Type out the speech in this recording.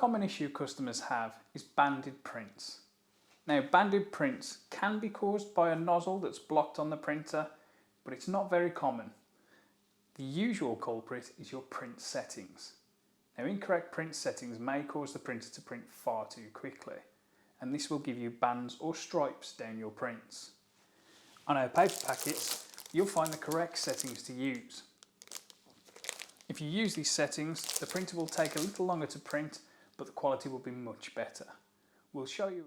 common issue customers have is banded prints. Now, banded prints can be caused by a nozzle that's blocked on the printer, but it's not very common. The usual culprit is your print settings. Now, incorrect print settings may cause the printer to print far too quickly, and this will give you bands or stripes down your prints. On our paper packets, you'll find the correct settings to use. If you use these settings, the printer will take a little longer to print, but the quality will be much better. We'll show you